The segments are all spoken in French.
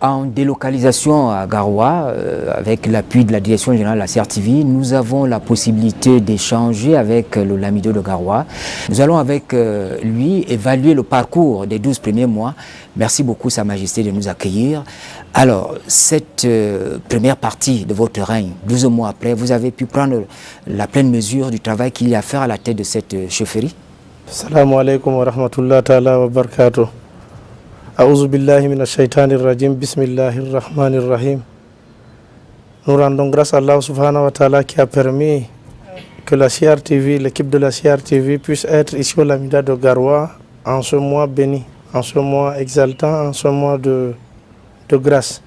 En délocalisation à Garoua, avec l'appui de la direction générale de la CRTV, nous avons la possibilité d'échanger avec le Lamido de Garoua. Nous allons avec lui évaluer le parcours des 12 premiers mois. Merci beaucoup, Sa Majesté, de nous accueillir. Alors, cette première partie de votre règne, 12 mois après, vous avez pu prendre la pleine mesure du travail qu'il y a à faire à la tête de cette chefferie. Assalamu alaikum wa rahmatullahi ta'ala wa barakatuh. A'udhu billahi minash shaitanir rajim. Bismillahir rahmanir rahim. Nous rendons grâce à Allah subhanahu wa ta'ala qui a permis que la CRTV, l'équipe de la CRTV puisse être ici au Lamida de Garoua en ce mois béni, en ce mois exaltant, en ce mois de grâce.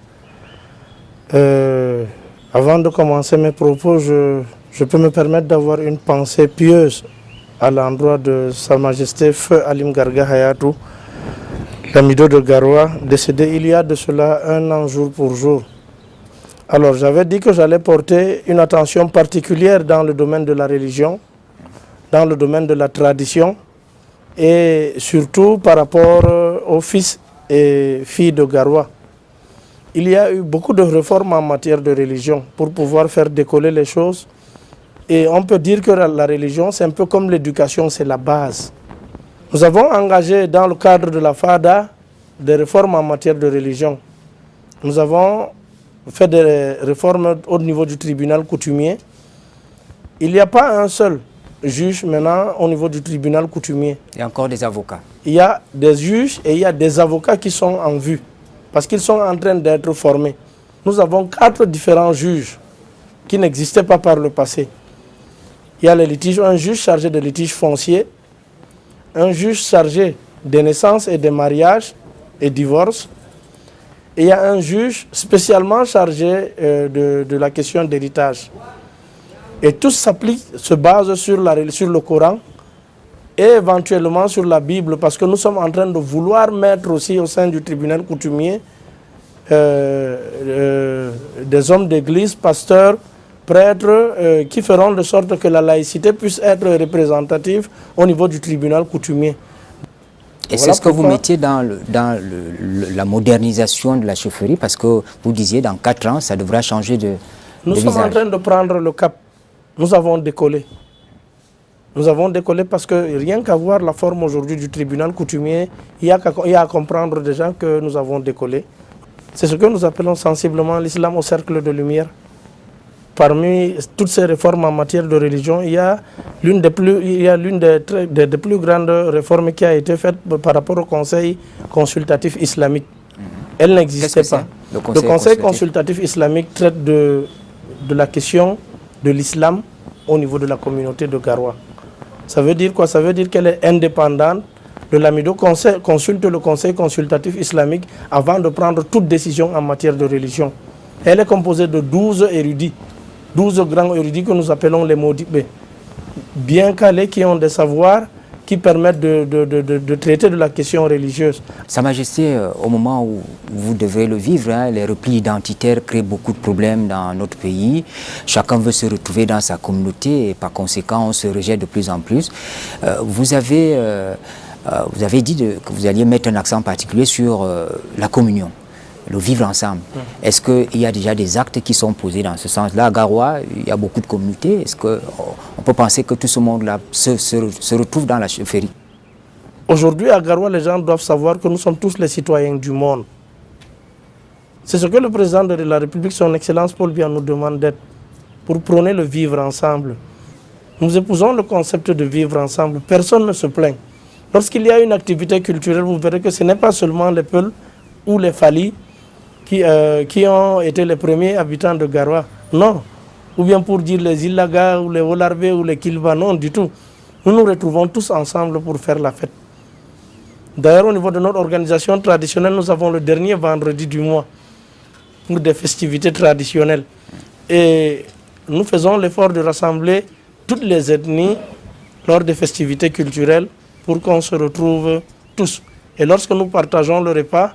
Avant de commencer mes propos, je peux me permettre d'avoir une pensée pieuse à l'endroit de Sa Majesté Feu Alim Garga Hayatou, Lamido de Garoua, décédé il y a de cela 1 an jour pour jour. Alors j'avais dit que j'allais porter une attention particulière dans le domaine de la religion, dans le domaine de la tradition et surtout par rapport aux fils et filles de Garoua. Il y a eu beaucoup de réformes en matière de religion pour pouvoir faire décoller les choses. Et on peut dire que la religion, c'est un peu comme l'éducation, c'est la base. Nous avons engagé dans le cadre de la FADA des réformes en matière de religion. Nous avons fait des réformes au niveau du tribunal coutumier. Il n'y a pas un seul juge maintenant au niveau du tribunal coutumier. Il y a encore des avocats. Il y a des juges et il y a des avocats qui sont en vue parce qu'ils sont en train d'être formés. Nous avons 4 différents juges qui n'existaient pas par le passé. Il y a les litiges, un juge chargé de litiges fonciers, un juge chargé des naissances et des mariages et divorces, et il y a un juge spécialement chargé de la question d'héritage. Et tout se base sur le Coran et éventuellement sur la Bible, parce que nous sommes en train de vouloir mettre aussi au sein du tribunal coutumier des hommes d'église, pasteurs, prêtres qui feront de sorte que la laïcité puisse être représentative au niveau du tribunal coutumier. Et voilà c'est ce que vous mettiez dans la modernisation de la chefferie, parce que vous disiez dans 4 ans, ça devra changer de Nous sommes en train de prendre le cap. Nous avons décollé. Nous avons décollé parce que rien qu'à voir la forme aujourd'hui du tribunal coutumier, il y a à comprendre déjà que nous avons décollé. C'est ce que nous appelons sensiblement l'islam au cercle de lumière. Parmi toutes ces réformes en matière de religion, il y a l'une des plus grandes réformes qui a été faite par rapport au Conseil consultatif islamique. Elle n'existait pas. Le Conseil consultatif islamique traite de la question de l'islam au niveau de la communauté de Garoua. Ça veut dire quoi? Ça veut dire qu'elle est indépendante. Le Lamido consulte le Conseil consultatif islamique avant de prendre toute décision en matière de religion. Elle est composée de 12 érudits. 12 grands érudits que nous appelons les maudits, bien calés, qui ont des savoirs qui permettent de traiter de la question religieuse. Sa Majesté, au moment où vous devez le vivre, les replis identitaires créent beaucoup de problèmes dans notre pays. Chacun veut se retrouver dans sa communauté et par conséquent, on se rejette de plus en plus. Vous avez dit que vous alliez mettre un accent particulier sur la communion, le vivre ensemble. Est-ce qu'il y a déjà des actes qui sont posés dans ce sens-là? À Garoua, il y a beaucoup de communautés. Est-ce qu'on peut penser que tout ce monde-là se retrouve dans la chefferie? Aujourd'hui, à Garoua, les gens doivent savoir que nous sommes tous les citoyens du monde. C'est ce que le président de la République, son Excellence Paul Biya, nous demande d'être pour prôner le vivre ensemble. Nous épousons le concept de vivre ensemble. Personne ne se plaint. Lorsqu'il y a une activité culturelle, vous verrez que ce n'est pas seulement les Peuls ou les Fali qui ont été les premiers habitants de Garoua. Non. Ou bien pour dire les Ilaga ou les Olarbe ou les Kilba, non du tout. Nous nous retrouvons tous ensemble pour faire la fête. D'ailleurs, au niveau de notre organisation traditionnelle, nous avons le dernier vendredi du mois pour des festivités traditionnelles. Et nous faisons l'effort de rassembler toutes les ethnies lors des festivités culturelles pour qu'on se retrouve tous. Et lorsque nous partageons le repas,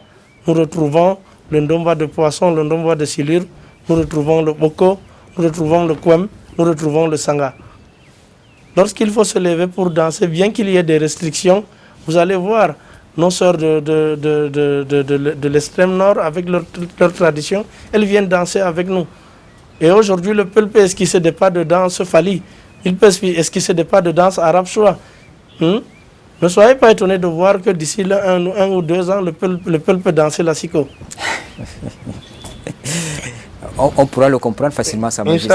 nous retrouvons le ndomba de poisson, le ndomba de silure, nous retrouvons le boko, nous retrouvons le kwem, nous retrouvons le sanga. Lorsqu'il faut se lever pour danser, bien qu'il y ait des restrictions, vous allez voir, nos sœurs de l'extrême nord, avec leur tradition, elles viennent danser avec nous. Et aujourd'hui, le peuple peut esquisser des pas de danse Fali. Il peut esquisser des pas de danse arabe choix. Ne soyez pas étonnés de voir que d'ici un ou 2 ans, le peuple peut danser la siko. On pourra le comprendre facilement, Sa Majesté.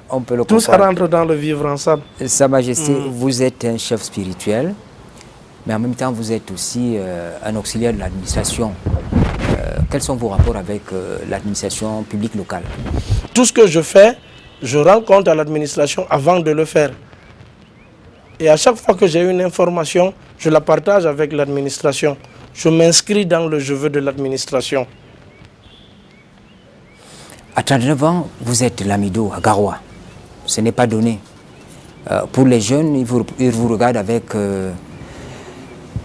On peut le Tout ça rentre dans le vivre ensemble. Sa Majesté, vous êtes un chef spirituel, mais en même temps, vous êtes aussi un auxiliaire de l'administration. Quels sont vos rapports avec l'administration publique locale? Tout ce que je fais, je rends compte à l'administration avant de le faire. Et à chaque fois que j'ai une information, je la partage avec l'administration. Je m'inscris dans le je veux de l'administration. À 39 ans, vous êtes l'Amido à Garoua. Ce n'est pas donné. Pour les jeunes, ils vous regardent avec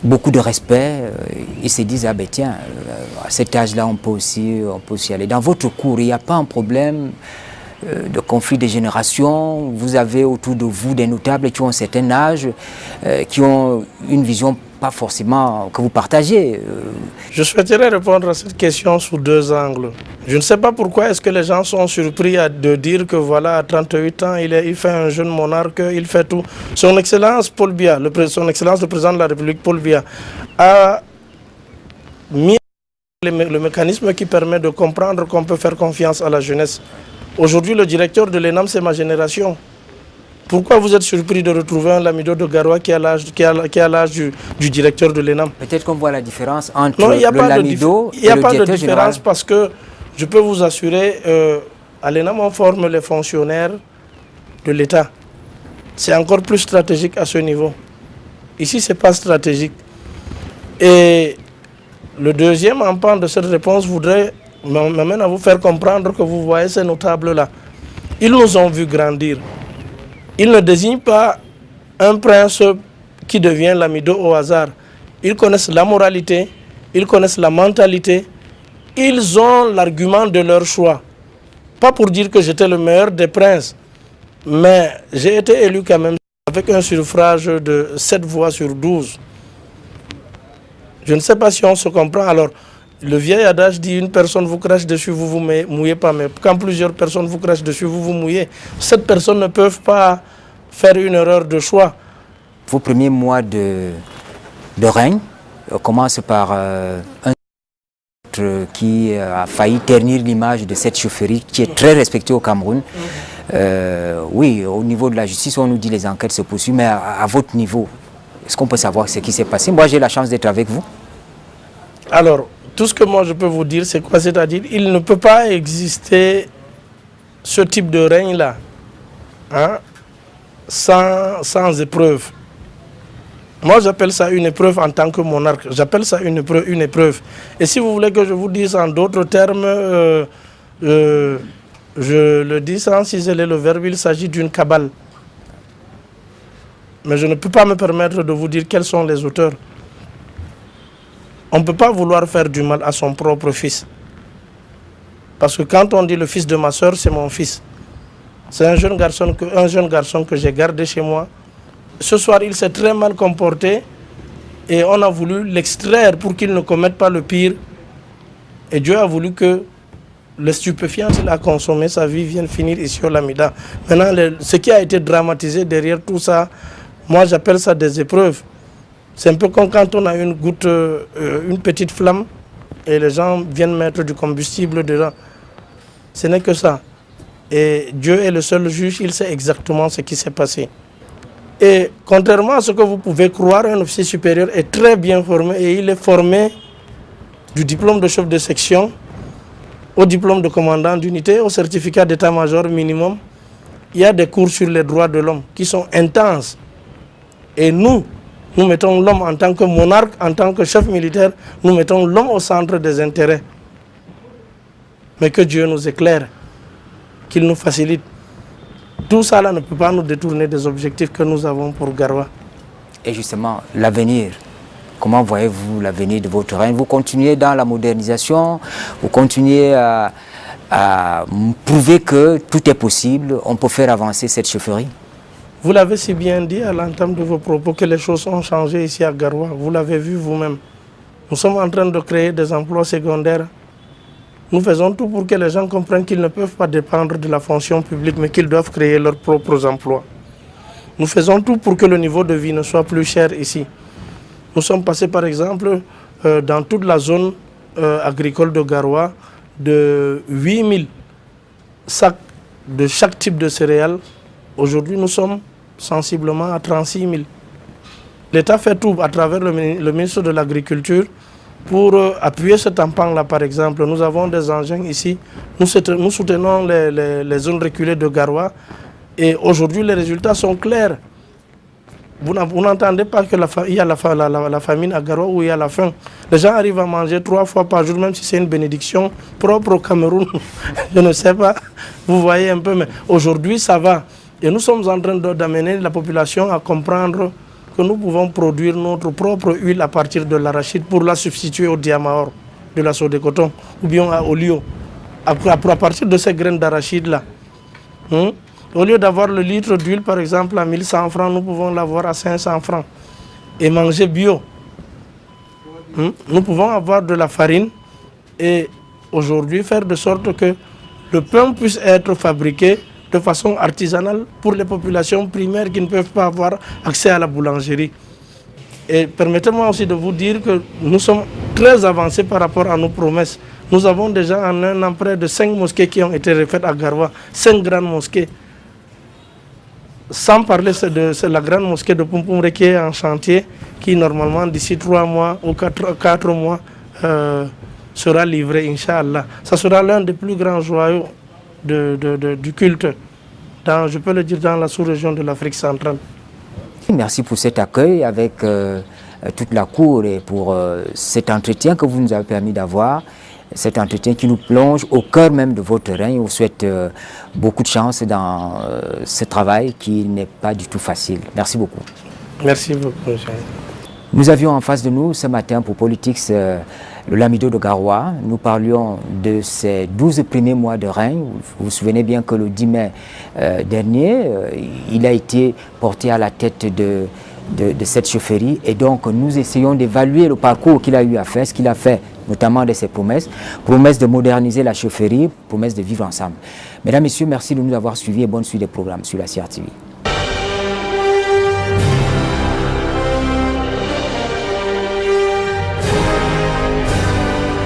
beaucoup de respect. Ils se disent, ah ben tiens, à cet âge-là, on peut aussi aller. Dans votre cours, il n'y a pas un problème de conflit de génération. Vous avez autour de vous des notables qui ont un certain âge, qui ont une vision pas forcément que vous partagez. Je souhaiterais répondre à cette question sous 2 angles. Je ne sais pas pourquoi est-ce que les gens sont surpris de dire que voilà, à 38 ans, il fait un jeune monarque, il fait tout. Son Excellence Paul Biya, son Excellence le Président de la République Paul Biya, a mis le mécanisme qui permet de comprendre qu'on peut faire confiance à la jeunesse. Aujourd'hui, le directeur de l'ENAM, c'est ma génération. Pourquoi vous êtes surpris de retrouver un Lamido de Garoua qui a l'âge du directeur de l'ENAM? Peut-être qu'on voit la différence entre le Lamido et le directeur général. Il n'y a pas de différence parce que je peux vous assurer, à l'ENAM, on forme les fonctionnaires de l'État. C'est encore plus stratégique à ce niveau. Ici, ce n'est pas stratégique. Et le deuxième empan de cette réponse m'amène à vous faire comprendre que vous voyez ces notables-là. Ils nous ont vus grandir. Ils ne désignent pas un prince qui devient l'Amido au hasard. Ils connaissent la moralité, ils connaissent la mentalité, ils ont l'argument de leur choix. Pas pour dire que j'étais le meilleur des princes, mais j'ai été élu quand même avec un suffrage de 7 voix sur 12. Je ne sais pas si on se comprend. Alors, le vieil adage dit une personne vous crache dessus, vous vous mouillez pas. Mais quand plusieurs personnes vous crachent dessus, vous vous mouillez. Cette personne ne peuvent pas faire une erreur de choix. Vos premiers mois de règne commencent par un qui a failli ternir l'image de cette chaufferie qui est très respectée au Cameroun. Oui, au niveau de la justice, on nous dit les enquêtes se poursuivent, mais à votre niveau, est-ce qu'on peut savoir ce qui s'est passé? Moi, j'ai la chance d'être avec vous. Alors, tout ce que moi je peux vous dire, c'est quoi? C'est-à-dire, il ne peut pas exister ce type de règne-là sans épreuve. Moi, j'appelle ça une épreuve en tant que monarque. J'appelle ça une épreuve. Et si vous voulez que je vous dise en d'autres termes, je le dis sans ciseler le verbe, il s'agit d'une cabale. Mais je ne peux pas me permettre de vous dire quels sont les auteurs. On ne peut pas vouloir faire du mal à son propre fils. Parce que quand on dit le fils de ma soeur, c'est mon fils. C'est un jeune garçon que j'ai gardé chez moi. Ce soir, il s'est très mal comporté et on a voulu l'extraire pour qu'il ne commette pas le pire. Et Dieu a voulu que le stupéfiant qu'il a consommé, sa vie vienne finir ici au Lamida. Maintenant, ce qui a été dramatisé derrière tout ça, moi j'appelle ça des épreuves. C'est un peu comme quand on a une petite flamme et les gens viennent mettre du combustible dedans. Ce n'est que ça. Et Dieu est le seul juge, il sait exactement ce qui s'est passé. Et contrairement à ce que vous pouvez croire, un officier supérieur est très bien formé et il est formé du diplôme de chef de section au diplôme de commandant d'unité, au certificat d'état-major minimum. Il y a des cours sur les droits de l'homme qui sont intenses. Et nous mettons l'homme en tant que monarque, en tant que chef militaire, nous mettons l'homme au centre des intérêts. Mais que Dieu nous éclaire, qu'il nous facilite. Tout ça là ne peut pas nous détourner des objectifs que nous avons pour Garoua. Et justement, l'avenir, comment voyez-vous l'avenir de votre règne? Vous continuez dans la modernisation, vous continuez à prouver que tout est possible, on peut faire avancer cette chaufferie? Vous l'avez si bien dit à l'entame de vos propos que les choses ont changé ici à Garoua. Vous l'avez vu vous-même. Nous sommes en train de créer des emplois secondaires. Nous faisons tout pour que les gens comprennent qu'ils ne peuvent pas dépendre de la fonction publique, mais qu'ils doivent créer leurs propres emplois. Nous faisons tout pour que le niveau de vie ne soit plus cher ici. Nous sommes passés par exemple dans toute la zone agricole de Garoua de 8000 sacs de chaque type de céréales. Aujourd'hui, nous sommes sensiblement à 36 000. L'État fait tout à travers le ministre de l'Agriculture pour appuyer ce tampon-là, par exemple. Nous avons des engins ici. Nous soutenons les zones reculées de Garoua. Et aujourd'hui, les résultats sont clairs. Vous n'entendez pas qu'il y a la famine à Garoua où il y a la faim. Les gens arrivent à manger 3 fois par jour, même si c'est une bénédiction propre au Cameroun. Je ne sais pas, vous voyez un peu, mais aujourd'hui ça va. Et nous sommes en train d'amener la population à comprendre que nous pouvons produire notre propre huile à partir de l'arachide pour la substituer au diamaor de la sauce de coton ou bien au lio. À partir de ces graines d'arachide-là. Au lieu d'avoir le litre d'huile, par exemple, à 1100 francs, nous pouvons l'avoir à 500 francs. Et manger bio. Nous pouvons avoir de la farine et aujourd'hui faire de sorte que le pain puisse être fabriqué de façon artisanale pour les populations primaires qui ne peuvent pas avoir accès à la boulangerie. Et permettez-moi aussi de vous dire que nous sommes très avancés par rapport à nos promesses. Nous avons déjà en un an près de 5 mosquées qui ont été refaites à Garoua, 5 grandes mosquées. Sans parler de la grande mosquée de Pumpumre qui est en chantier, qui normalement d'ici 3 mois ou 4 mois sera livrée, Inch'Allah. Ça sera l'un des plus grands joyaux du culte, je peux le dire, dans la sous-région de l'Afrique centrale. Merci pour cet accueil avec toute la cour et pour cet entretien que vous nous avez permis d'avoir. Cet entretien qui nous plonge au cœur même de votre règne. Je vous souhaite beaucoup de chance dans ce travail qui n'est pas du tout facile. Merci beaucoup. Merci beaucoup. Nous avions en face de nous ce matin pour Politics le Lamido de Garoua. Nous parlions de ses 12 premiers mois de règne. Vous vous souvenez bien que le 10 mai dernier, il a été porté à la tête de cette chefferie. Et donc, nous essayons d'évaluer le parcours qu'il a eu à faire, ce qu'il a fait, notamment de ses promesses de moderniser la chefferie, promesses de vivre ensemble. Mesdames, Messieurs, merci de nous avoir suivis et bonne suite des programmes sur la CRTV.